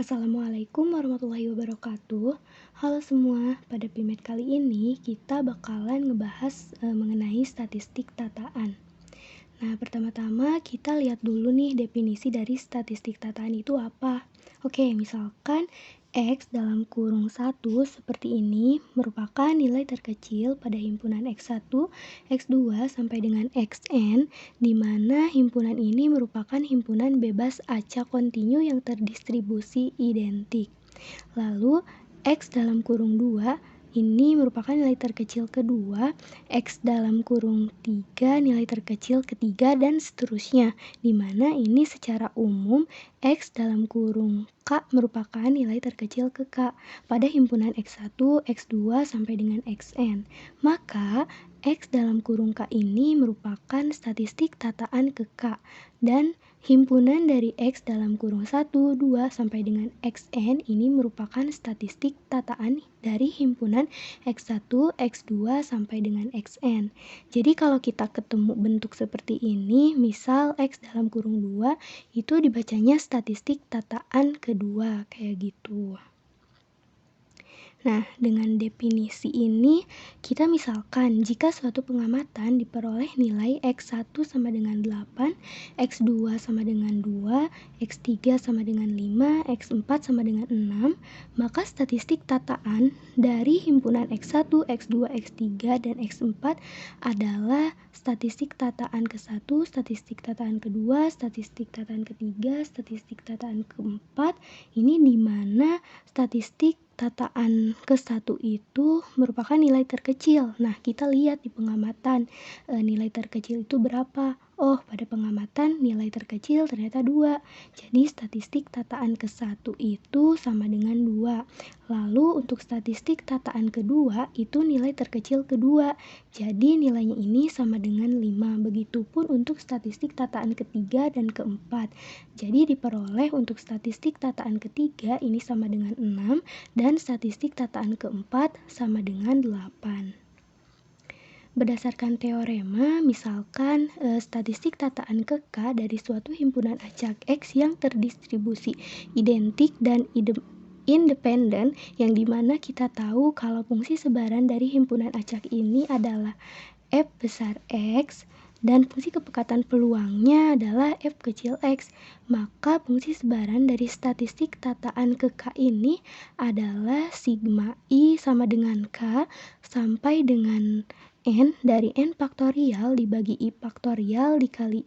Assalamualaikum warahmatullahi wabarakatuh. Halo semua, pada PIMED kali ini kita bakalan ngebahas mengenai statistik tataan. Nah, pertama-tama kita lihat dulu nih definisi dari statistik tataan itu apa. Oke, misalkan X dalam kurung 1 seperti ini merupakan nilai terkecil pada himpunan X1, X2 sampai dengan Xn, di mana himpunan ini merupakan himpunan bebas acak kontinu yang terdistribusi identik. Lalu X dalam kurung 2 ini merupakan nilai terkecil kedua, X dalam kurung 3 nilai terkecil ketiga, dan seterusnya, di mana ini secara umum X dalam kurung K merupakan nilai terkecil ke K pada himpunan X1, X2 sampai dengan Xn. Maka X dalam kurung K ini merupakan statistik tataan ke K, dan himpunan dari X dalam kurung 1, 2, sampai dengan Xn ini merupakan statistik tataan dari himpunan X1, X2, sampai dengan Xn. Jadi kalau kita ketemu bentuk seperti ini, misal X dalam kurung 2, itu dibacanya statistik tataan kedua, kayak gitu. Nah, dengan definisi ini, kita misalkan jika suatu pengamatan diperoleh nilai X1 sama dengan 8, X2 sama dengan 2, X3 sama dengan 5, X4 sama dengan 6, maka statistik tataan dari himpunan X1, X2, X3, dan X4 adalah statistik tataan ke-1, statistik tataan kedua, statistik tataan ketiga, statistik tataan keempat. Ini di mana statistik tataan ke-1 itu merupakan nilai terkecil. Nah, kita lihat di pengamatan nilai terkecil itu berapa. Oh, pada pengamatan nilai terkecil ternyata 2. Jadi statistik tataan ke-1 itu sama dengan 2. Lalu untuk statistik tataan kedua itu nilai terkecil kedua. Jadi nilainya ini sama dengan 5. Begitupun untuk statistik tataan ketiga dan keempat. Jadi diperoleh untuk statistik tataan ketiga ini sama dengan 6 dan statistik tataan keempat sama dengan 8. Berdasarkan teorema, misalkan statistik tataan ke K dari suatu himpunan acak X yang terdistribusi identik dan independen, yang dimana kita tahu kalau fungsi sebaran dari himpunan acak ini adalah F besar X, dan fungsi kepekatan peluangnya adalah F kecil X, maka fungsi sebaran dari statistik tataan ke K ini adalah sigma I sama dengan K sampai dengan N dari N faktorial dibagi I faktorial dikali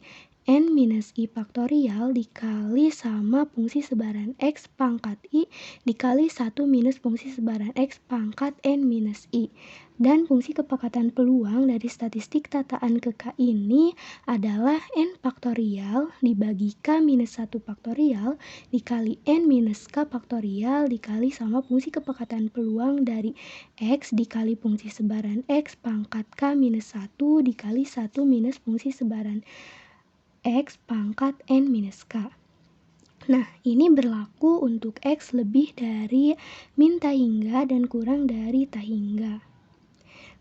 N minus I faktorial dikali sama fungsi sebaran X pangkat I dikali 1 minus fungsi sebaran X pangkat N minus I. Dan fungsi kepekatan peluang dari statistik tataan ke K ini adalah N faktorial dibagi K minus 1 faktorial dikali N minus K faktorial dikali sama fungsi kepekatan peluang dari X dikali fungsi sebaran X pangkat K minus 1 dikali 1 minus fungsi sebaran X pangkat N minus K. Nah, ini berlaku untuk X lebih dari min tahingga dan kurang dari tahingga.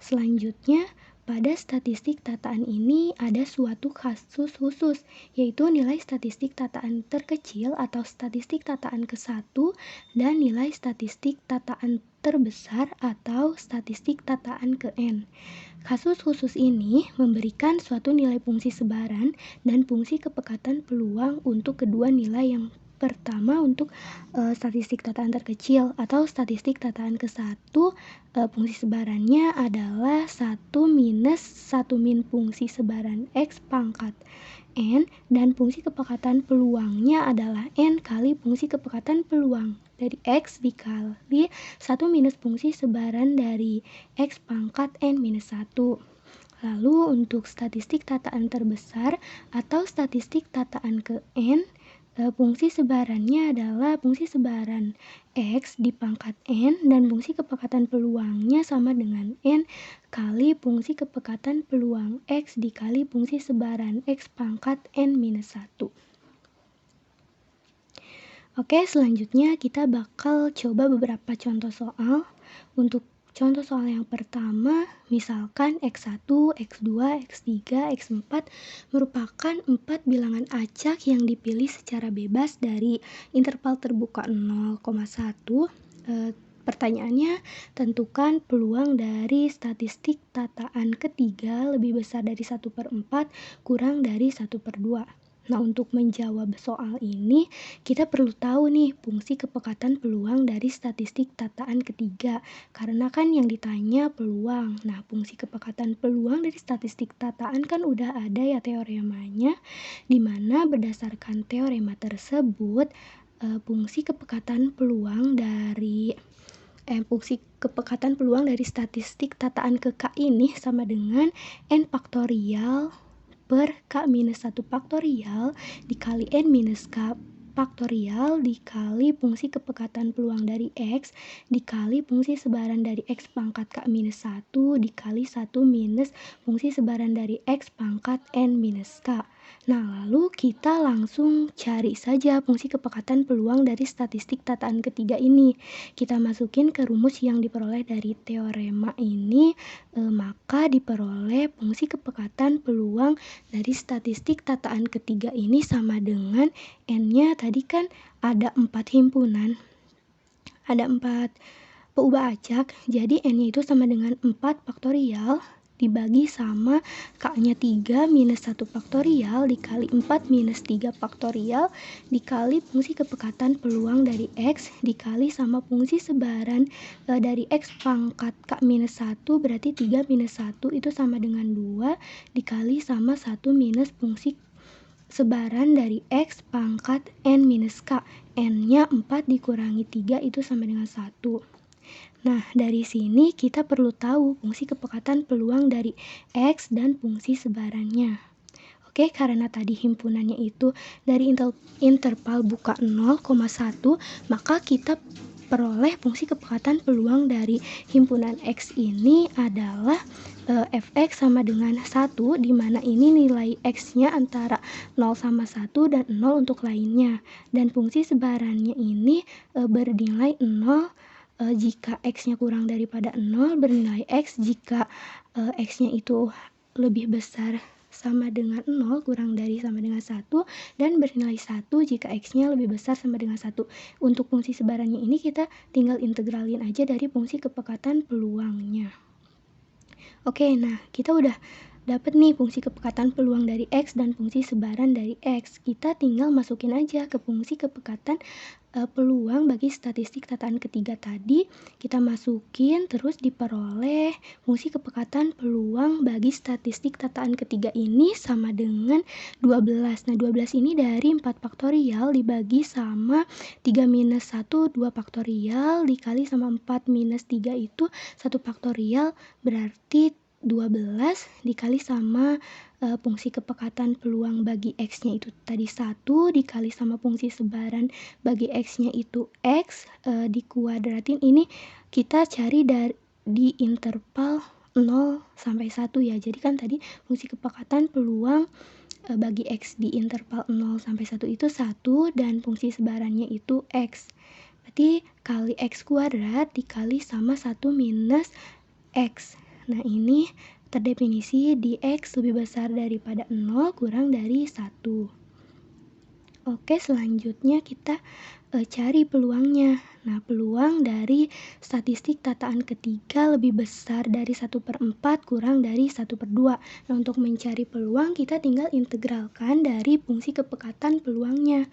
Selanjutnya, pada statistik tataan ini ada suatu kasus khusus, yaitu nilai statistik tataan terkecil atau statistik tataan ke-1 dan nilai statistik tataan terbesar atau statistik tataan ke-N. Kasus khusus ini memberikan suatu nilai fungsi sebaran dan fungsi kepekatan peluang untuk kedua nilai. Yang pertama untuk statistik tataan terkecil atau statistik tataan ke-1, fungsi sebarannya adalah 1 minus 1 min fungsi sebaran X pangkat N, dan fungsi kepekatan peluangnya adalah N kali fungsi kepekatan peluang dari X dikali 1 minus fungsi sebaran dari X pangkat N minus 1. Lalu untuk statistik tataan terbesar atau statistik tataan ke N, fungsi sebarannya adalah fungsi sebaran X di pangkat N dan fungsi kepekatan peluangnya sama dengan N kali fungsi kepekatan peluang X dikali fungsi sebaran X pangkat N minus 1. Oke, selanjutnya kita bakal coba beberapa contoh soal. Untuk Contoh soal yang pertama, misalkan X1, X2, X3, X4 merupakan 4 bilangan acak yang dipilih secara bebas dari interval terbuka 0,1. Pertanyaannya, tentukan peluang dari statistik tataan ketiga lebih besar dari 1/4 kurang dari 1/2. Nah, untuk menjawab soal ini, kita perlu tahu nih fungsi kepekatan peluang dari statistik tataan ketiga. Karena kan yang ditanya peluang. Nah, fungsi kepekatan peluang dari statistik tataan kan udah ada ya teoremanya, di mana berdasarkan teorema tersebut, fungsi kepekatan peluang dari statistik tataan ke K ini sama dengan N faktorial per K minus 1 faktorial dikali N minus K faktorial dikali fungsi kepekatan peluang dari X dikali fungsi sebaran dari X pangkat K minus 1 dikali 1 minus fungsi sebaran dari X pangkat N minus K. Nah, lalu kita langsung cari saja fungsi kepekatan peluang dari statistik tataan ketiga ini. Kita masukin ke rumus yang diperoleh dari teorema ini, maka diperoleh fungsi kepekatan peluang dari statistik tataan ketiga ini sama dengan N-nya tadi kan ada 4 himpunan, ada 4 peubah acak, jadi N-nya itu sama dengan 4 faktorial dibagi sama K-nya 3 minus 1 faktorial dikali 4 minus 3 faktorial dikali fungsi kepekatan peluang dari X dikali sama fungsi sebaran dari X pangkat K minus 1 berarti 3 minus 1 itu sama dengan 2 dikali sama 1 minus fungsi sebaran dari X pangkat N minus K. N-nya 4 dikurangi 3 itu sama dengan 1. Nah, dari sini kita perlu tahu fungsi kepekatan peluang dari X dan fungsi sebarannya. Oke, karena tadi himpunannya itu dari interval buka 0,1, maka kita peroleh fungsi kepekatan peluang dari himpunan X ini adalah Fx sama dengan 1, di mana ini nilai X-nya antara 0 sama 1 dan 0 untuk lainnya. Dan fungsi sebarannya ini bernilai 0 jika X-nya kurang daripada 0, bernilai X jika X-nya itu lebih besar sama dengan 0 kurang dari sama dengan 1 dan bernilai 1 jika X-nya lebih besar sama dengan 1. Untuk fungsi sebarannya ini kita tinggal integralin aja dari fungsi kepekatan peluangnya. Oke, nah kita udah dapat nih fungsi kepekatan peluang dari X dan fungsi sebaran dari X. Kita tinggal masukin aja ke fungsi kepekatan peluang bagi statistik tataan ketiga tadi. Kita masukin terus diperoleh fungsi kepekatan peluang bagi statistik tataan ketiga ini sama dengan 12. Nah, 12 ini dari 4 faktorial dibagi sama 3 minus 1 2 faktorial dikali sama 4 minus 3 itu 1 faktorial, berarti 12 dikali sama fungsi kepekatan peluang bagi X-nya itu tadi 1 dikali sama fungsi sebaran bagi X-nya itu X dikuadratin. Ini kita cari di interval 0 sampai 1 ya. Jadi kan tadi fungsi kepekatan peluang bagi X di interval 0 sampai 1 itu 1 dan fungsi sebarannya itu X. Berarti kali X kuadrat dikali sama 1 minus X. Nah, ini terdefinisi di X lebih besar daripada 0 kurang dari 1. Oke, selanjutnya kita cari peluangnya. Nah, peluang dari statistik tataan ketiga lebih besar dari 1/4 kurang dari 1/2. Nah, untuk mencari peluang kita tinggal integralkan dari fungsi kepekatan peluangnya.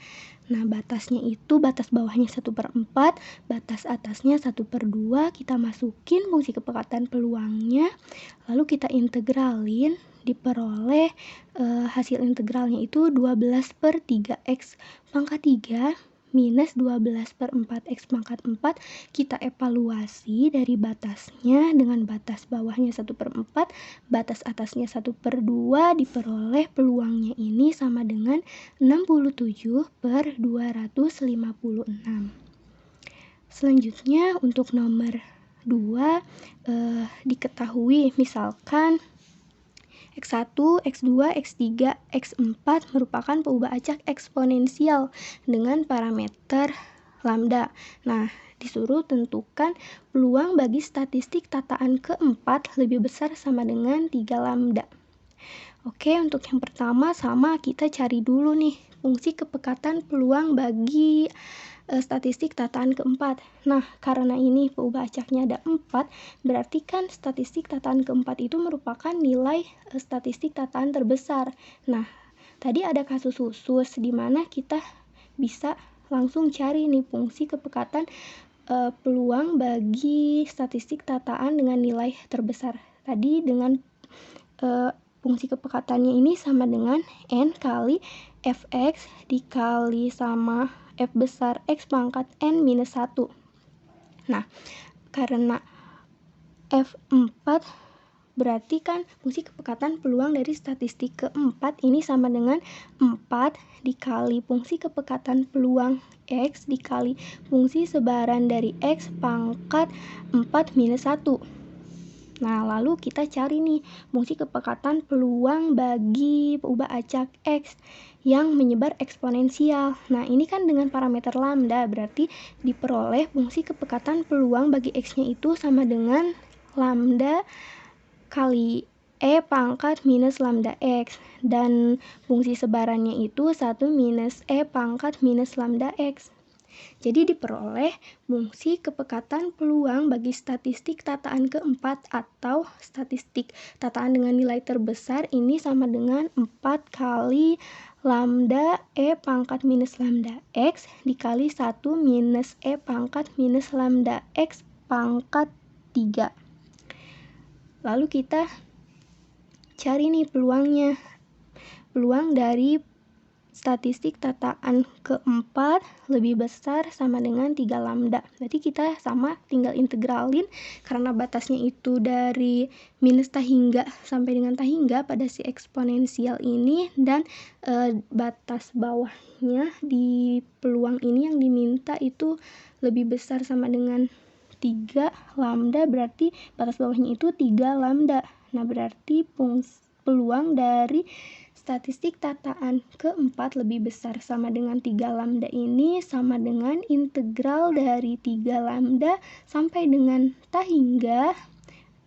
Nah, batasnya itu batas bawahnya 1/4, batas atasnya 1/2. Kita masukin fungsi kepekatan peluangnya, lalu kita integralin, diperoleh hasil integralnya itu 12/3x pangkat 3 minus 12/4x pangkat 4. Kita evaluasi dari batasnya dengan batas bawahnya 1/4, batas atasnya 1/2, diperoleh peluangnya ini sama dengan 67/256. Selanjutnya untuk nomor 2 diketahui misalkan X1, X2, X3, X4 merupakan peubah acak eksponensial dengan parameter lambda. Nah, disuruh tentukan peluang bagi statistik tataan keempat lebih besar sama dengan 3 lambda. Oke, untuk yang pertama sama kita cari dulu nih fungsi kepekatan peluang bagi statistik tataan keempat. Nah, karena ini peubah acaknya ada 4, berarti kan statistik tataan keempat itu merupakan nilai statistik tataan terbesar. Nah, tadi ada kasus khusus di mana kita bisa langsung cari nih fungsi kepekatan peluang bagi statistik tataan dengan nilai terbesar. Tadi dengan fungsi kepekatannya ini sama dengan N kali Fx dikali sama F besar X pangkat N minus 1. Nah, karena F4 berarti kan fungsi kepekatan peluang dari statistik keempat ini sama dengan 4 dikali fungsi kepekatan peluang X dikali fungsi sebaran dari X pangkat 4 minus 1. Nah, lalu kita cari nih fungsi kepekatan peluang bagi peubah acak X yang menyebar eksponensial. Nah, ini kan dengan parameter lambda, berarti diperoleh fungsi kepekatan peluang bagi X-nya itu sama dengan lambda kali E pangkat minus lambda X. Dan fungsi sebarannya itu 1 minus E pangkat minus lambda X. Jadi diperoleh fungsi kepekatan peluang bagi statistik tataan keempat atau statistik tataan dengan nilai terbesar ini sama dengan 4 kali lambda E pangkat minus lambda X dikali 1 minus E pangkat minus lambda X pangkat 3. Lalu kita cari nih peluangnya. Peluang dari statistik tataan keempat lebih besar sama dengan 3 lambda. Berarti kita sama tinggal integralin karena batasnya itu dari minus tahingga sampai dengan tahingga pada si eksponensial ini, dan batas bawahnya di peluang ini yang diminta itu lebih besar sama dengan 3 lambda, berarti batas bawahnya itu 3 lambda. Nah, berarti peluang dari statistik tataan keempat lebih besar sama dengan 3 lambda ini sama dengan integral dari 3 lambda sampai dengan tahingga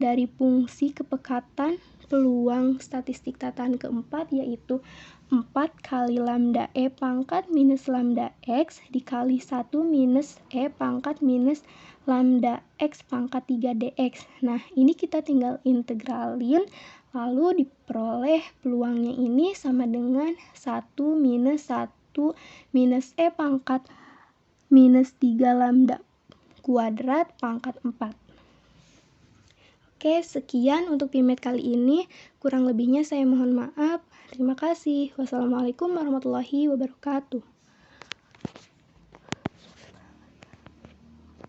dari fungsi kepekatan peluang statistik tataan keempat, yaitu 4 kali lambda E pangkat minus lambda X dikali 1 minus E pangkat minus lambda X pangkat 3 dx. Nah, ini kita tinggal integralin, lalu diperoleh peluangnya ini sama dengan 1 minus 1 minus E pangkat minus 3 lambda kuadrat pangkat 4. Oke, sekian untuk PIMED kali ini. Kurang lebihnya saya mohon maaf. Terima kasih. Wassalamualaikum warahmatullahi wabarakatuh.